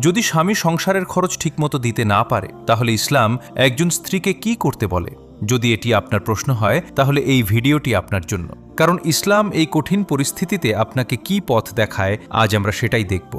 যদি স্বামী সংসারের খরচ ঠিকমতো দিতে না পারে তাহলে ইসলাম একজন স্ত্রীকে কি করতে বলে? যদি এটি আপনার প্রশ্ন হয় তাহলে এই ভিডিওটি আপনার জন্য, কারণ ইসলাম এই কঠিন পরিস্থিতিতে আপনাকে কি পথ দেখায় আজ আমরা সেটাই দেখব।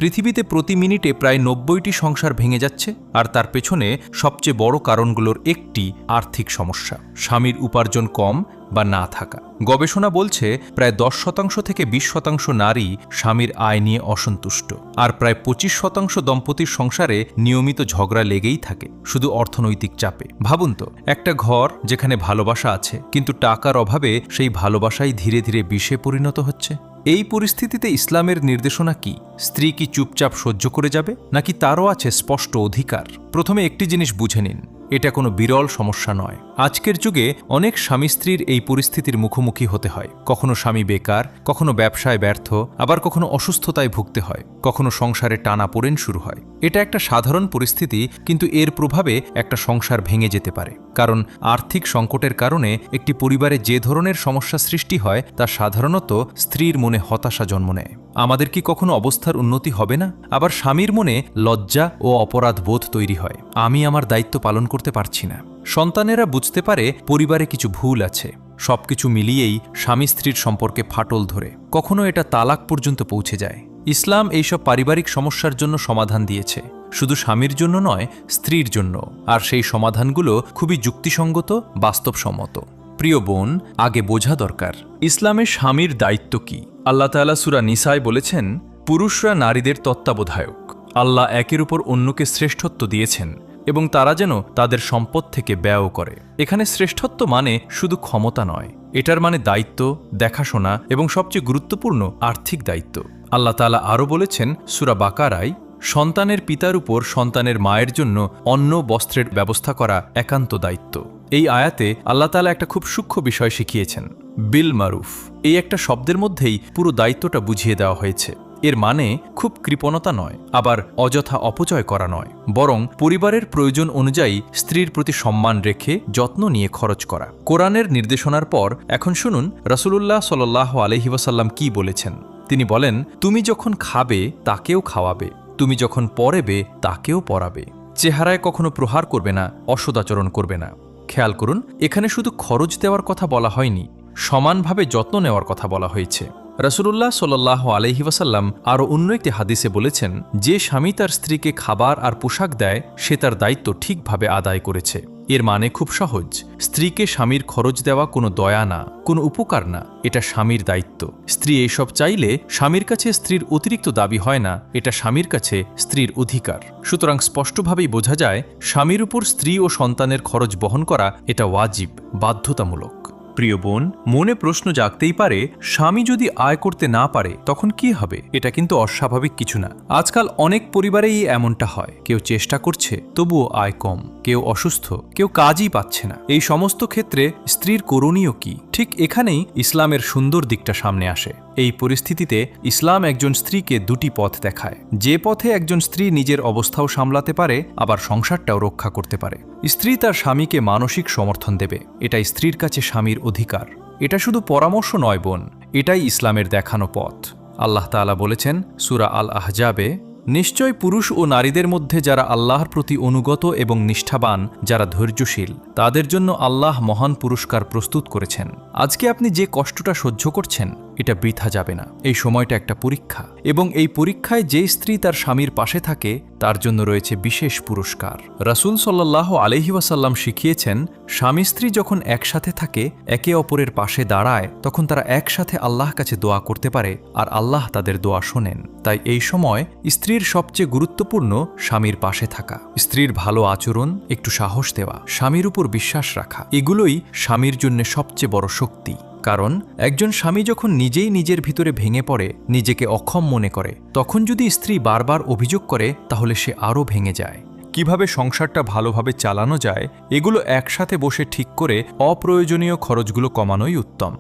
পৃথিবীতে প্রতি মিনিটে প্রায় ৯০টি সংসার ভেঙে যাচ্ছে, আর তার পেছনে সবচেয়ে বড় কারণগুলোর একটি আর্থিক সমস্যা, স্বামীর উপার্জন কম বা না থাকা। গবেষণা বলছে প্রায় ১০% থেকে ২০% নারী স্বামীর আয় নিয়ে অসন্তুষ্ট, আর প্রায় ২৫% দম্পতির সংসারে নিয়মিত ঝগড়া লেগেই থাকে শুধু অর্থনৈতিক চাপে। ভাবুন তো, একটা ঘর যেখানে ভালোবাসা আছে কিন্তু টাকার অভাবে সেই ভালোবাসাই ধীরে ধীরে বিষে পরিণত হচ্ছে। এই পরিস্থিতিতে ইসলামের নির্দেশনা কি? স্ত্রী কি চুপচাপ সহ্য করে যাবে, নাকি তারও আছে স্পষ্ট অধিকার? প্রথমে একটি জিনিস বুঝে নিন, এটা কোনো বিরল সমস্যা নয়। আজকের যুগে অনেক স্বামী স্ত্রীর এই পরিস্থিতির মুখোমুখি হতে হয়। কখনো স্বামী বেকার, কখনো ব্যবসায় ব্যর্থ, আবার কখনো অসুস্থতায় ভুগতে হয়, কখনো সংসারে টানাপোড়েন শুরু হয়। এটা একটা সাধারণ পরিস্থিতি, কিন্তু এর প্রভাবে একটা সংসার ভেঙে যেতে পারে। কারণ আর্থিক সংকটের কারণে একটি পরিবারে যে ধরনের সমস্যা সৃষ্টি হয় তা সাধারণত স্ত্রীর মনে হতাশা জন্ম নেয়। আমাদের কি কখনো অবস্থার উন্নতি হবে না? আবার স্বামীর মনে লজ্জা ও অপরাধ বোধ তৈরি হয়, আমি আমার দায়িত্ব পালন করতে পারছি না। সন্তানেরা বুঝতে পারে পরিবারে কিছু ভুল আছে। সবকিছু মিলিয়েই স্বামী স্ত্রীর সম্পর্কে ফাটল ধরে, কখনো এটা তালাক পর্যন্ত পৌঁছে যায়। ইসলাম এইসব পারিবারিক সমস্যার জন্য সমাধান দিয়েছে, শুধু স্বামীর জন্য নয়, স্ত্রীর জন্য। আর সেই সমাধানগুলো খুবই যুক্তিসঙ্গত, বাস্তবসম্মত। প্রিয় বোন, আগে বোঝা দরকার ইসলামে স্বামীর দায়িত্ব কি। আল্লাহ তাআলা সূরা নিসায় বলেছেন, পুরুষরা নারীদের তত্ত্বাবধায়ক। আল্লাহ একের উপর অন্যকে শ্রেষ্ঠত্ব দিয়েছেন এবং তারা যেন তাদের সম্পদ থেকে ব্যয় করে। এখানে শ্রেষ্ঠত্ব মানে শুধু ক্ষমতা নয়, এটার মানে দায়িত্ব, দেখাশোনা এবং সবচেয়ে গুরুত্বপূর্ণ আর্থিক দায়িত্ব। আল্লাহ তাআলা আরও বলেছেন সূরা বাকারায়, সন্তানের পিতার উপর সন্তানের মায়ের জন্য অন্ন বস্ত্রের ব্যবস্থা করা একান্ত দায়িত্ব। এই আয়াতে আল্লাহ তাআলা একটা খুব সূক্ষ্ম বিষয় শিখিয়েছেন, বিল মারুফ। এই একটা শব্দের মধ্যেই পুরো দায়িত্বটা বুঝিয়ে দেওয়া হয়েছে। এর মানে খুব কৃপণতা নয়, আবার অযথা অপচয় করা নয়, বরং পরিবারের প্রয়োজন অনুযায়ী স্ত্রীর প্রতি সম্মান রেখে যত্ন নিয়ে খরচ করা। কোরআনের নির্দেশনার পর এখন শুনুন রাসূলুল্লাহ সাল্লাল্লাহু আলাইহি ওয়াসাল্লাম কি বলেছেন। তিনি বলেন, তুমি যখন খাবে তাকেও খাওয়াবে, তুমি যখন পরবে তাকেও পরাবে। চেহারায় কখনো প্রহার করবে না, অসদাচরণ করবে না। খেয়াল করুন, এখানে শুধু খরচ দেওয়ার কথা বলা হয়নি, সমানভাবে যত্ন নেওয়ার কথা বলা হয়েছে। রাসূলুল্লাহ সাল্লাল্লাহু আলাইহি ওয়াসাল্লাম আরও অন্য একটি হাদিসে বলেছেন, যে স্বামী তার স্ত্রীকে খাবার আর পোশাক দেয় সে তার দায়িত্ব ঠিকভাবে আদায় করেছে। এর মানে খুব সহজ, স্ত্রীকে স্বামীর খরচ দেওয়া কোনো দয়া না, কোনো উপকার না, এটা স্বামীর দায়িত্ব। স্ত্রী এইসব চাইলে স্বামীর কাছে স্ত্রীর অতিরিক্ত দাবি হয় না, এটা স্বামীর কাছে স্ত্রীর অধিকার। সুতরাং স্পষ্টভাবেই বোঝা যায়, স্বামীর উপর স্ত্রী ও সন্তানের খরচ বহন করা এটা ওয়াজিব, বাধ্যতামূলক। প্রিয় বোন, মনে প্রশ্ন জাগতেই পারে, স্বামী যদি আয় করতে না পারে তখন কি হবে? এটা কিন্তু অস্বাভাবিক কিছু না। আজকাল অনেক পরিবারেই এমনটা হয়, কেউ চেষ্টা করছে তবুও আয় কম, কেউ অসুস্থ, কেউ কাজই পাচ্ছে না। এই সমস্ত ক্ষেত্রে স্ত্রীর করণীয় কি? ঠিক এখানেই ইসলামের সুন্দর দিকটা সামনে আসে। এই পরিস্থিতিতে ইসলাম একজন স্ত্রীকে দুটি পথ দেখায়, যে পথে একজন স্ত্রী নিজের অবস্থাও সামলাতে পারে, আবার সংসারটাও রক্ষা করতে পারে। স্ত্রী তার স্বামীকে মানসিক সমর্থন দেবে, এটাই স্ত্রীর কাছে স্বামীর অধিকার। এটা শুধু পরামর্শ নয় বোন, এটাই ইসলামের দেখানো পথ। আল্লাহ তাআলা বলেছেন সূরা আল আহজাবে, নিশ্চয় পুরুষ ও নারীদের মধ্যে যারা আল্লাহর প্রতি অনুগত এবং নিষ্ঠাবান, যারা ধৈর্যশীল, তাদের জন্য আল্লাহ মহান পুরস্কার প্রস্তুত করেছেন। আজকে আপনি যে কষ্টটা সহ্য করছেন এটা বৃথা যাবে না। এই সময়টা একটা পরীক্ষা, এবং এই পরীক্ষায় যে স্ত্রী তার স্বামীর পাশে থাকে তার জন্য রয়েছে বিশেষ পুরস্কার। রাসূল সাল্লাল্লাহু আলাইহি ওয়াসাল্লাম শিখিয়েছেন, স্বামী স্ত্রী যখন একসাথে থাকে, একে অপরের পাশে দাঁড়ায়, তখন তারা একসাথে আল্লাহর কাছে দোয়া করতে পারে, আর আল্লাহ তাদের দোয়া শোনেন। তাই এই সময় স্ত্রীর সবচেয়ে গুরুত্বপূর্ণ স্বামীর পাশে থাকা, স্ত্রীর ভালো আচরণ, একটু সাহস দেওয়া, স্বামীর উপর বিশ্বাস রাখা, এগুলোই স্বামীর জন্য সবচেয়ে বড় শক্তি। কারণ একজন স্বামী যখন নিজেই নিজের ভিতরে ভেঙে পড়ে, নিজেকে অক্ষম মনে করে, তখন যদি স্ত্রী বারবার অভিযোগ করে তাহলে সে আরও ভেঙে যায়। কিভাবে সংসারটা ভালোভাবে চালানো যায় এগুলো একসাথে বসে ঠিক করে অপ্রয়োজনীয় খরচগুলো কমানোই উত্তম।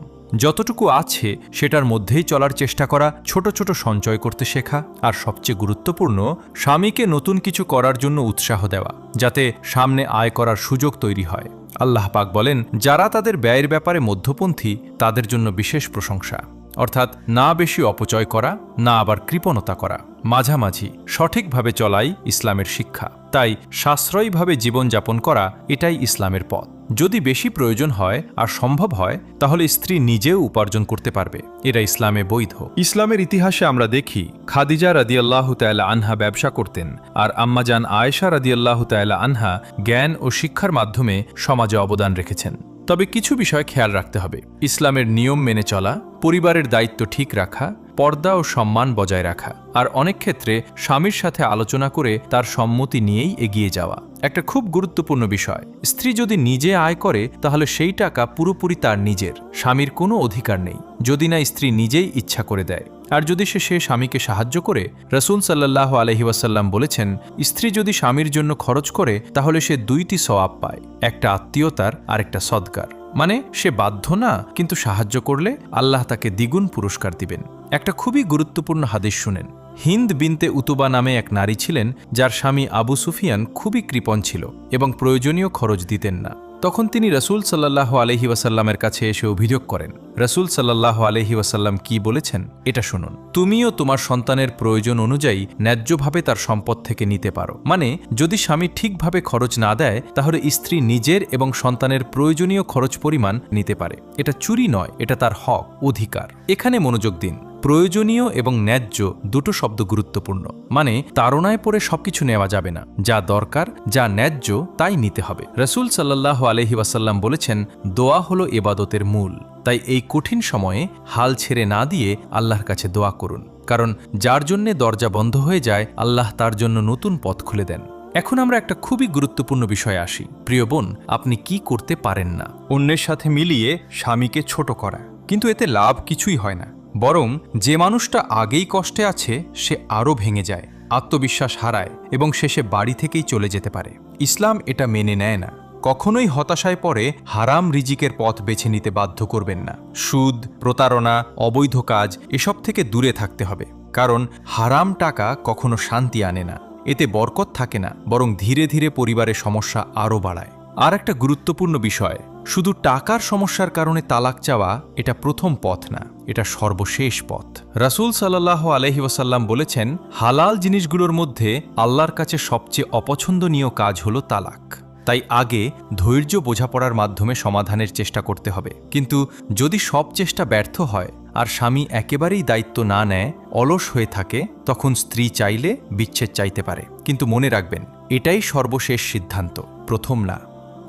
যতটুকু আছে সেটার মধ্যেই চলার চেষ্টা করা, ছোট ছোট সঞ্চয় করতে শেখা, আর সবচেয়ে গুরুত্বপূর্ণ, স্বামীকে নতুন কিছু করার জন্য উৎসাহ দেওয়া, যাতে সামনে আয় করার সুযোগ তৈরি হয়। আল্লাহ পাক বলেন, যারা তাদের ব্যয়ের ব্যাপারে মধ্যপন্থী তাদের জন্য বিশেষ প্রশংসা। অর্থাৎ না বেশি অপচয় করা, না আবার কৃপণতা করা, মাঝামাঝি সঠিকভাবে চলাই ইসলামের শিক্ষা। তাই সাশ্রয়ীভাবে জীবনযাপন করা এটাই ইসলামের পথ। যদি বেশি প্রয়োজন হয় আর সম্ভব হয় তাহলে স্ত্রী নিজেও উপার্জন করতে পারবে, এরা ইসলামে বৈধ। ইসলামের ইতিহাসে আমরা দেখি খাদিজা রাদিয়াল্লাহু তাআলা আনহা ব্যবসা করতেন, আর আম্মাজান আয়েশা রাদিয়াল্লাহু তাআলা আনহা জ্ঞান ও শিক্ষার মাধ্যমে সমাজে অবদান রেখেছেন। তবে কিছু বিষয় খেয়াল রাখতে হবে। ইসলামের নিয়ম মেনে চলা, পরিবারের দায়িত্ব ঠিক রাখা, পর্দা ও সম্মান বজায় রাখা, আর অনেক ক্ষেত্রে স্বামীর সাথে আলোচনা করে তার সম্মতি নিয়েই এগিয়ে যাওয়া একটা খুব গুরুত্বপূর্ণ বিষয়। স্ত্রী যদি নিজে আয় করে তাহলে সেই টাকা পুরোপুরি তার নিজের, স্বামীর কোনো অধিকার নেই, যদি না স্ত্রী নিজেই ইচ্ছা করে দেয়। আর যদি সে স্বামীকে সাহায্য করে, রাসূল সাল্লাল্লাহু আলাইহি ওয়াসাল্লাম বলেছেন, স্ত্রী যদি স্বামীর জন্য খরচ করে তাহলে সে 2টি সওয়াব পায়, একটা আত্মীয়তার আর একটা সদকার। মানে সে বাধ্য না, কিন্তু সাহায্য করলে আল্লাহ তাকে দ্বিগুণ পুরস্কার দিবেন। একটা খুবই গুরুত্বপূর্ণ হাদিস শুনেন। হিন্দ বিনতে উতুবা নামে এক নারী ছিলেন যার স্বামী আবু সুফিয়ান খুবই কৃপণ ছিল এবং প্রয়োজনীয় খরচ দিতেন না। তখন তিনি রাসূল সাল্লাল্লাহু আলাইহি ওয়াসাল্লামের কাছে এসে অভিযোগ করেন। রাসূল সাল্লাল্লাহু আলাইহি ওয়াসাল্লাম কি বলেছেন এটা শুনুন। তুমিও তোমার সন্তানের প্রয়োজন অনুযায়ী ন্যায্যভাবে তার সম্পদ থেকে নিতে পারো। মানে যদি স্বামী ঠিকভাবে খরচ না দেয় তাহলে স্ত্রী নিজের এবং সন্তানের প্রয়োজনীয় খরচ পরিমাণ নিতে পারে। এটা চুরি নয়, এটা তার হক, অধিকার। এখানে মনোযোগ দিন। প্রয়োজনীয় এবং ন্যায্য দুটো শব্দ গুরুত্বপূর্ণ। মানে তাড়নায় পড়ে সবকিছু নেওয়া যাবে না, যা দরকার, যা ন্যায্য তাই নিতে হবে। রাসূল সাল্লাল্লাহু আলাইহি ওয়াসাল্লাম বলেছেন, দোয়া হলো ইবাদতের মূল। তাই এই কঠিন সময়ে হাল ছেড়ে না দিয়ে আল্লাহর কাছে দোয়া করুন, কারণ যার জন্যে দরজা বন্ধ হয়ে যায় আল্লাহ তার জন্য নতুন পথ খুলে দেন। এখন আমরা একটা খুবই গুরুত্বপূর্ণ বিষয়ে আসি। প্রিয় বোন, আপনি কি করতে পারেন না? অন্যের সাথে মিলিয়ে স্বামীকে ছোট করা, কিন্তু এতে লাভ কিছুই হয় না। বরং যে মানুষটা আগেই কষ্টে আছে সে আরও ভেঙে যায়, আত্মবিশ্বাস হারায় এবং শেষে বাড়ি থেকেই চলে যেতে পারে। ইসলাম এটা মেনে নেয় না। কখনোই হতাশায় পড়ে হারাম রিজিকের পথ বেছে নিতে বাধ্য করবেন না। সুদ, প্রতারণা, অবৈধ কাজ এসব থেকে দূরে থাকতে হবে, কারণ হারাম টাকা কখনো শান্তি আনে না, এতে বরকত থাকে না, বরং ধীরে ধীরে পরিবারের সমস্যা আরও বাড়ায়। আর একটা গুরুত্বপূর্ণ বিষয়, শুধু টাকার সমস্যার কারণে তালাক চাওয়া এটা প্রথম পথ না, এটা সর্বশেষ পথ। রাসূল সাল্লাল্লাহু আলাইহি ওয়াসাল্লাম বলেছেন, হালাল জিনিসগুলোর মধ্যে আল্লাহর কাছে সবচেয়ে অপছন্দনীয় কাজ হলো তালাক। তাই আগে ধৈর্য বোঝাপড়ার মাধ্যমে সমাধানের চেষ্টা করতে হবে। কিন্তু যদি সব চেষ্টা ব্যর্থ হয় আর স্বামী একেবারেই দায়িত্ব না নেয়, অলস হয়ে থাকে, তখন স্ত্রী চাইলে বিচ্ছেদ চাইতে পারে। কিন্তু মনে রাখবেন, এটাই সর্বশেষ সিদ্ধান্ত, প্রথম না।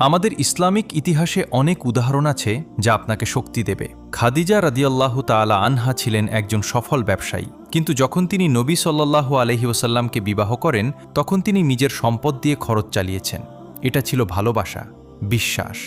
আমাদের ইসলামিক ইতিহাসে অনেক উদাহরণ আছে যা আপনাকে শক্তি দেবে। খাদিজা রাদিয়াল্লাহু তাআলা আনহা ছিলেন একজন সফল ব্যবসায়ী, কিন্তু যখন তিনি নবী সাল্লাল্লাহু আলাইহি ওয়াসাল্লামকে বিবাহ করেন তখন তিনি নিজের সম্পদ দিয়ে খরচ চালিয়েছেন। এটা ছিল ভালোবাসা, বিশ্বাস,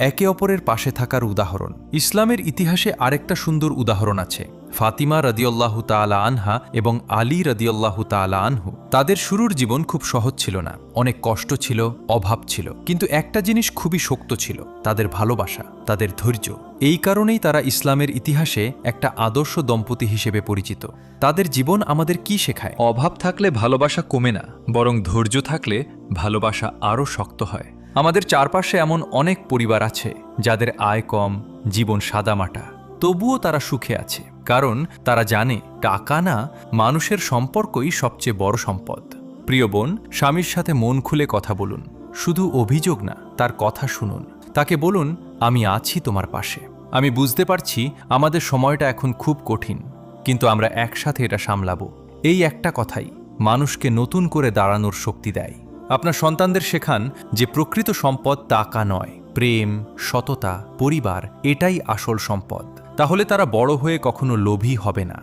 একে অপরের পাশে থাকার উদাহরণ। ইসলামের ইতিহাসে আরেকটা সুন্দর উদাহরণ আছে। ফাতিমা রাদিয়াল্লাহু তাআলা আনহা এবং আলী রাদিয়াল্লাহু তাআলা আনহু। তাদের শুরুর জীবন খুব সহজ ছিল না, অনেক কষ্ট ছিল, অভাব ছিল, কিন্তু একটা জিনিস খুবই শক্ত ছিল, তাদের ভালোবাসা, তাদের ধৈর্য। এই কারণেই তারা ইসলামের ইতিহাসে একটা আদর্শ দম্পতি হিসেবে পরিচিত। তাদের জীবন আমাদের কি শেখায়? অভাব থাকলে ভালোবাসা কমে না, বরং ধৈর্য থাকলে ভালোবাসা আরও শক্ত হয়। আমাদের চারপাশে এমন অনেক পরিবার আছে যাদের আয় কম, জীবন সাদামাটা, তবুও তারা সুখে আছে, কারণ তারা জানে টাকা না, মানুষের সম্পর্কই সবচেয়ে বড় সম্পদ। প্রিয় বোন, স্বামীর সাথে মন খুলে কথা বলুন, শুধু অভিযোগ না, তার কথা শুনুন। তাকে বলুন, আমি আছি তোমার পাশে, আমি বুঝতে পারছি আমাদের সময়টা এখন খুব কঠিন, কিন্তু আমরা একসাথে এটা সামলাবো। এই একটা কথাই মানুষকে নতুন করে দাঁড়ানোর শক্তি দেয়। আপনার সন্তানদের শেখান যে প্রকৃত সম্পদ টাকা নয়, প্রেম, সততা, পরিবার, এটাই আসল সম্পদ। তাহলে তারা বড় হয়ে কখনো লোভী হবে না।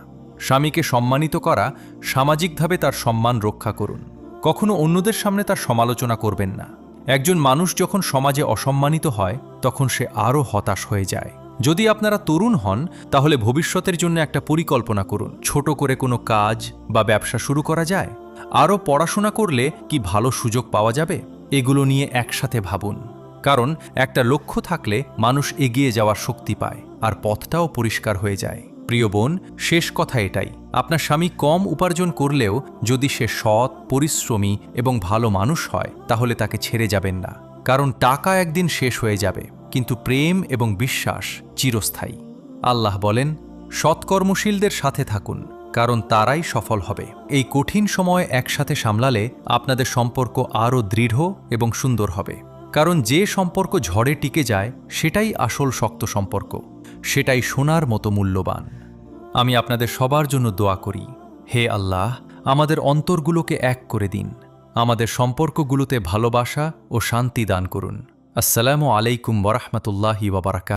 স্বামীকে সম্মানিত করা, সামাজিকভাবে তার সম্মান রক্ষা করুন। কখনো অন্যদের সামনে তার সমালোচনা করবেন না। একজন মানুষ যখন সমাজে অসম্মানিত হয় তখন সে আরও হতাশ হয়ে যায়। যদি আপনারা তরুণ হন তাহলে ভবিষ্যতের জন্য একটা পরিকল্পনা করুন। ছোট করে কোনো কাজ বা ব্যবসা শুরু করা যায়? আরও পড়াশোনা করলে কি ভালো সুযোগ পাওয়া যাবে? এগুলো নিয়ে একসাথে ভাবুন, কারণ একটা লক্ষ্য থাকলে মানুষ এগিয়ে যাওয়ার শক্তি পায় আর পথটাও পরিষ্কার হয়ে যায়। প্রিয় বোন, শেষ কথা এটাই, আপনার স্বামী কম উপার্জন করলেও যদি সে সৎ, পরিশ্রমী এবং ভালো মানুষ হয় তাহলে তাকে ছেড়ে যাবেন না, কারণ টাকা একদিন শেষ হয়ে যাবে, কিন্তু প্রেম এবং বিশ্বাস চিরস্থায়ী। আল্লাহ বলেন, সৎকর্মশীলদের সাথে থাকুন, কারণ তারাই সফল হবে। এই কঠিন সময় একসাথে সামলালে আপনাদের সম্পর্ক আরও দৃঢ় এবং সুন্দর হবে। কারণ যে সম্পর্ক ঝড়ে টিকে যায় সেটাই আসল শক্ত সম্পর্ক, সেটাই সোনার মতো মূল্যবান। আমি আপনাদের সবার জন্য দোয়া করি, হে আল্লাহ, আমাদের অন্তরগুলোকে এক করে দিন, আমাদের সম্পর্কগুলোতে ভালোবাসা ও শান্তি দান করুন। আসসালামু আলাইকুম ওয়া রাহমাতুল্লাহি ওয়া বারাকাতুহু।